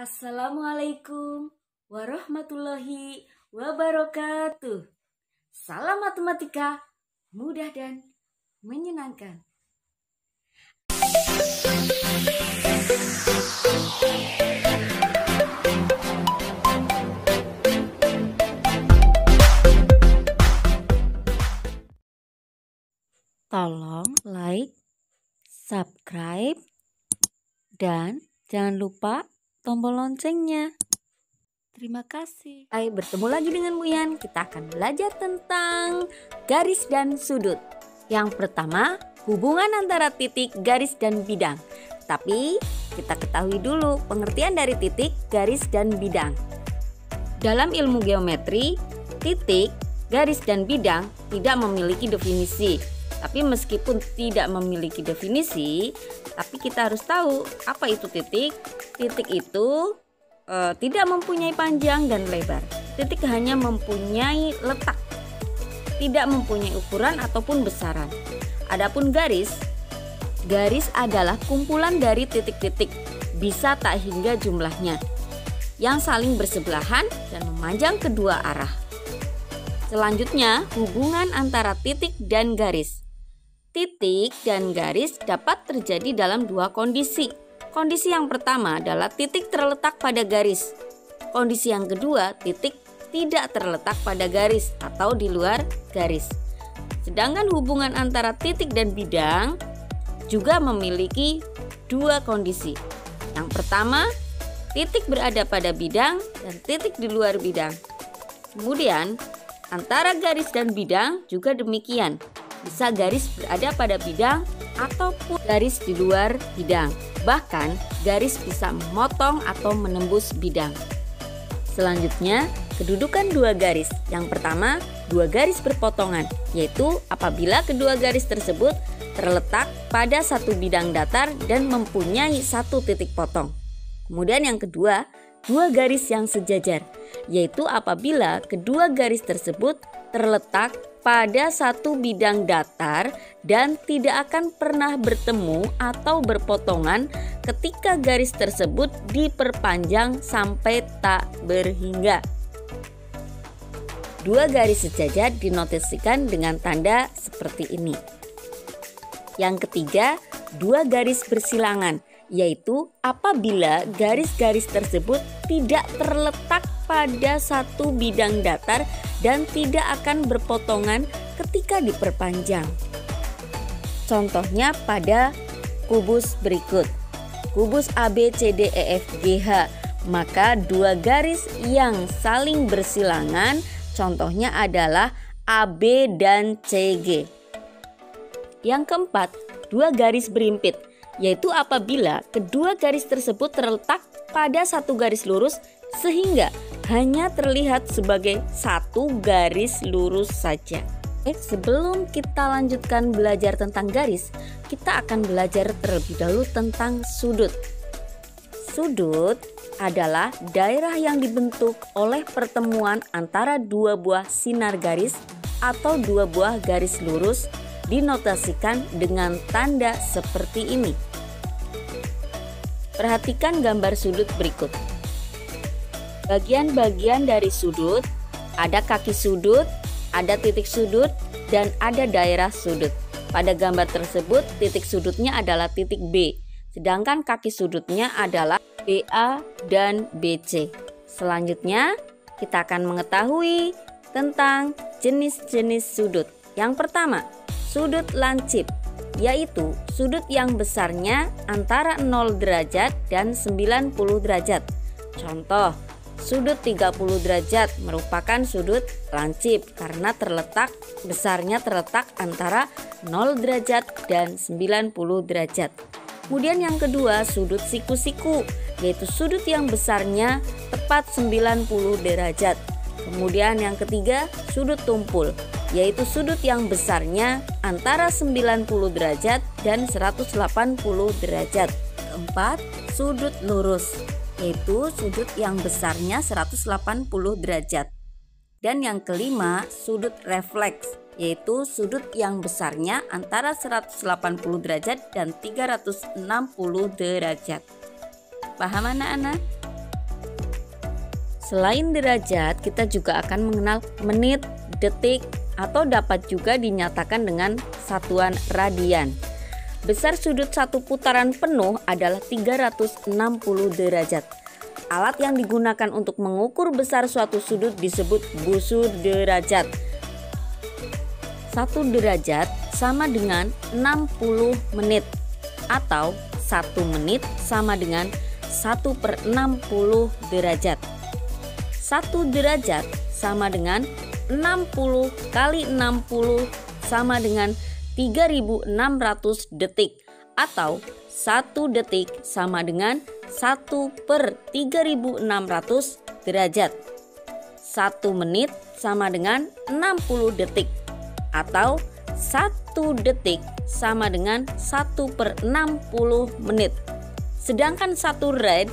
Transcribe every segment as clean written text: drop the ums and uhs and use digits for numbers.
Assalamualaikum warahmatullahi wabarakatuh. Salam matematika mudah dan menyenangkan. Tolong like, subscribe, dan jangan lupa tombol loncengnya. Terima kasih. Hai, bertemu lagi dengan Muyan. Kita akan belajar tentang garis dan sudut. Yang pertama, hubungan antara titik, garis, dan bidang. Tapi kita ketahui dulu pengertian dari titik, garis, dan bidang. Dalam ilmu geometri, titik, garis, dan bidang tidak memiliki definisi. Tapi meskipun tidak memiliki definisi, tapi kita harus tahu apa itu titik. Titik itu tidak mempunyai panjang dan lebar. Titik hanya mempunyai letak, tidak mempunyai ukuran ataupun besaran. Adapun garis adalah kumpulan dari titik-titik, bisa tak hingga jumlahnya, yang saling bersebelahan dan memanjang kedua arah. Selanjutnya, hubungan antara titik dan garis. Titik dan garis dapat terjadi dalam dua kondisi. Kondisi yang pertama adalah titik terletak pada garis. Kondisi yang kedua, titik tidak terletak pada garis atau di luar garis. Sedangkan hubungan antara titik dan bidang juga memiliki dua kondisi. Yang pertama, titik berada pada bidang dan titik di luar bidang. Kemudian, antara garis dan bidang juga demikian. Bisa garis berada pada bidang ataupun garis di luar bidang. Bahkan garis bisa memotong atau menembus bidang. Selanjutnya, kedudukan dua garis. Yang pertama, dua garis berpotongan, yaitu apabila kedua garis tersebut terletak pada satu bidang datar dan mempunyai satu titik potong. Kemudian yang kedua, dua garis yang sejajar, yaitu apabila kedua garis tersebut terletak pada satu bidang datar dan tidak akan pernah bertemu atau berpotongan ketika garis tersebut diperpanjang sampai tak berhingga. Dua garis sejajar dinotasikan dengan tanda seperti ini. Yang ketiga, dua garis bersilangan, yaitu apabila garis-garis tersebut tidak terletak pada satu bidang datar dan tidak akan berpotongan ketika diperpanjang. Contohnya pada kubus berikut. Kubus ABCDEFGH, maka dua garis yang saling bersilangan contohnya adalah AB dan CG. Yang keempat, dua garis berimpit, yaitu apabila kedua garis tersebut terletak pada satu garis lurus sehingga hanya terlihat sebagai satu garis lurus saja. Sebelum kita lanjutkan belajar tentang garis, kita akan belajar terlebih dahulu tentang sudut. Sudut adalah daerah yang dibentuk oleh pertemuan antara dua buah sinar garis atau dua buah garis lurus, dinotasikan dengan tanda seperti ini. Perhatikan gambar sudut berikut. Bagian-bagian dari sudut, ada kaki sudut, ada titik sudut, dan ada daerah sudut. Pada gambar tersebut, titik sudutnya adalah titik B, sedangkan kaki sudutnya adalah BA dan BC. Selanjutnya, kita akan mengetahui tentang jenis-jenis sudut. Yang pertama, sudut lancip, yaitu sudut yang besarnya antara 0 derajat dan 90 derajat. Contoh, sudut 30 derajat merupakan sudut lancip karena besarnya terletak antara 0 derajat dan 90 derajat. Kemudian yang kedua, sudut siku-siku, yaitu sudut yang besarnya tepat 90 derajat. Kemudian yang ketiga, sudut tumpul, yaitu sudut yang besarnya antara 90 derajat dan 180 derajat. Keempat, sudut lurus, yaitu sudut yang besarnya 180 derajat. Dan yang kelima, sudut refleks, yaitu sudut yang besarnya antara 180 derajat dan 360 derajat. Paham anak-anak? Selain derajat, kita juga akan mengenal menit, detik, atau dapat juga dinyatakan dengan satuan radian. Besar sudut satu putaran penuh adalah 360 derajat. Alat yang digunakan untuk mengukur besar suatu sudut disebut busur derajat. 1 derajat sama dengan 60 menit atau 1 menit sama dengan 1/60 derajat. 1 derajat sama dengan 60 kali 60 sama dengan 3600 detik atau 1 detik sama dengan 1/3600 derajat. 1 menit sama dengan 60 detik atau 1 detik sama dengan 1/60 menit. Sedangkan 1 rad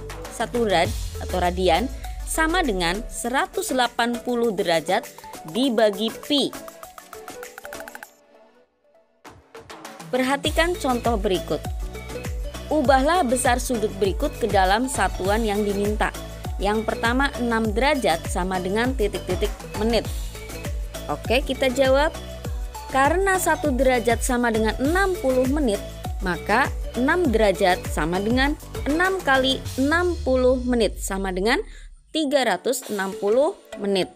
atau radian sama dengan 180 derajat dibagi pi. Perhatikan contoh berikut. Ubahlah besar sudut berikut ke dalam satuan yang diminta. Yang pertama 6 derajat sama dengan titik-titik menit. Oke, kita jawab. Karena 1 derajat sama dengan 60 menit, maka 6 derajat sama dengan 6 kali 60 menit sama dengan 360 menit.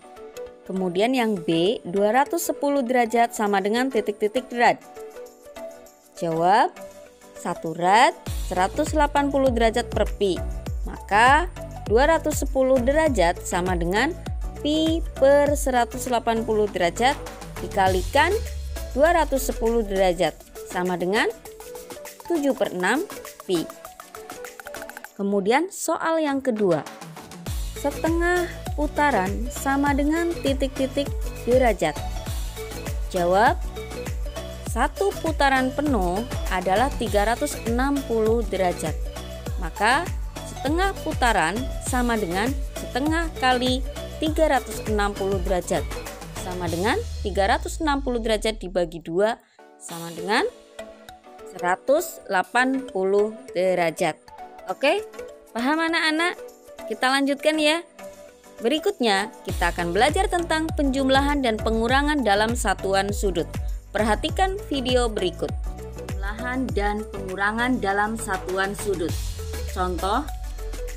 Kemudian yang B, 210 derajat sama dengan titik-titik rad. Jawab, 1 rad 180 derajat per pi. Maka 210 derajat sama dengan pi per 180 derajat dikalikan 210 derajat sama dengan 7/6 pi. Kemudian soal yang kedua. Setengah putaran sama dengan titik-titik derajat. Jawab, 1 putaran penuh adalah 360 derajat. Maka setengah putaran sama dengan setengah kali 360 derajat. Sama dengan 360 derajat dibagi 2 sama dengan 180 derajat. Oke, paham anak-anak? Kita lanjutkan ya. Berikutnya kita akan belajar tentang penjumlahan dan pengurangan dalam satuan sudut. Perhatikan video berikut. Penjumlahan dan pengurangan dalam satuan sudut. Contoh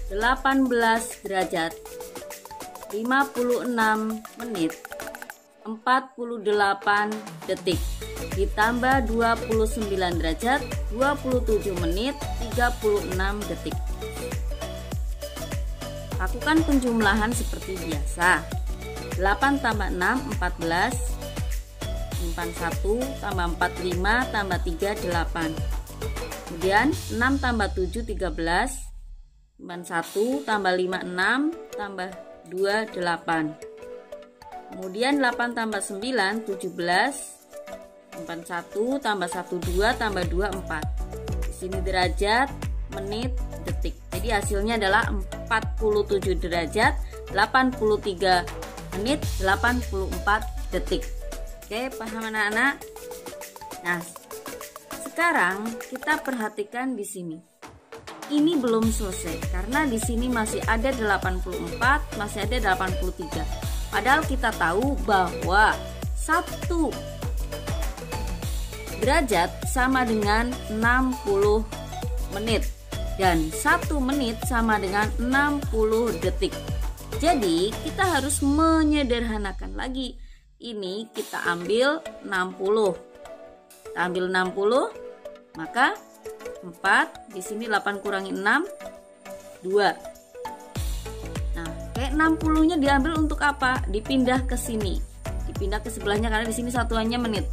18 derajat 56 menit 48 detik ditambah 29 derajat 27 menit 36 detik. Lakukan penjumlahan seperti biasa. 8 tambah 6 14, simpan 1 tambah 45 tambah 3 8. Kemudian 6 tambah 7 13, simpan 1 tambah 5 6 tambah 2 8. Kemudian 8 tambah 9 17, simpan 1 tambah 1 2 tambah 2 4. Di sini derajat, menit, detik. Jadi hasilnya adalah 47 derajat 83 menit 84 detik. Oke, paham anak-anak? Nah, sekarang kita perhatikan di sini. Ini belum selesai karena di sini masih ada 84, masih ada 83. Padahal kita tahu bahwa 1 derajat sama dengan 60 menit dan 1 menit sama dengan 60 detik. Jadi kita harus menyederhanakan lagi. Ini kita ambil 60. Kita ambil 60, maka 4, di sini 8 kurangi 6, 2. Nah, kayak 60-nya diambil untuk apa? Dipindah ke sini. Dipindah ke sebelahnya karena di sini satuannya menit.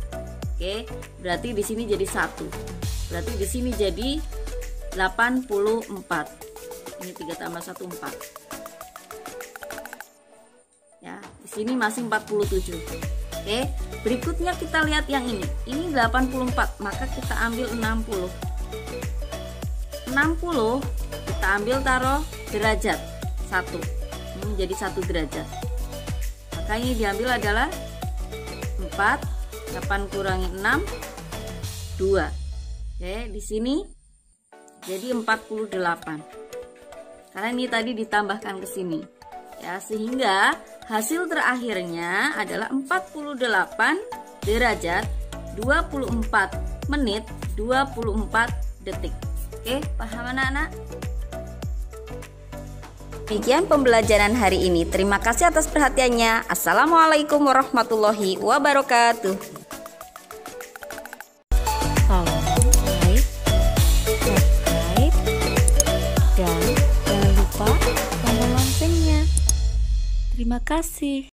Oke, berarti di sini jadi 1. Berarti di sini jadi 84. Ini 3 tambah 1 4. Ya, di sini masih 47. Oke, berikutnya kita lihat yang ini. Ini 84, maka kita ambil 60. 60 kita ambil taruh derajat 1. Ini menjadi 1 derajat. Maka ini diambil adalah 4, 8 kurangi 6, 2. Oke, di sini jadi 48. Karena ini tadi ditambahkan ke sini. ya, sehingga hasil terakhirnya adalah 48 derajat 24 menit 24 detik. Oke, paham anak-anak? Demikian pembelajaran hari ini. Terima kasih atas perhatiannya. Assalamualaikum warahmatullahi wabarakatuh. Tolong like, subscribe, dan jangan lupa tombol loncengnya. Terima kasih.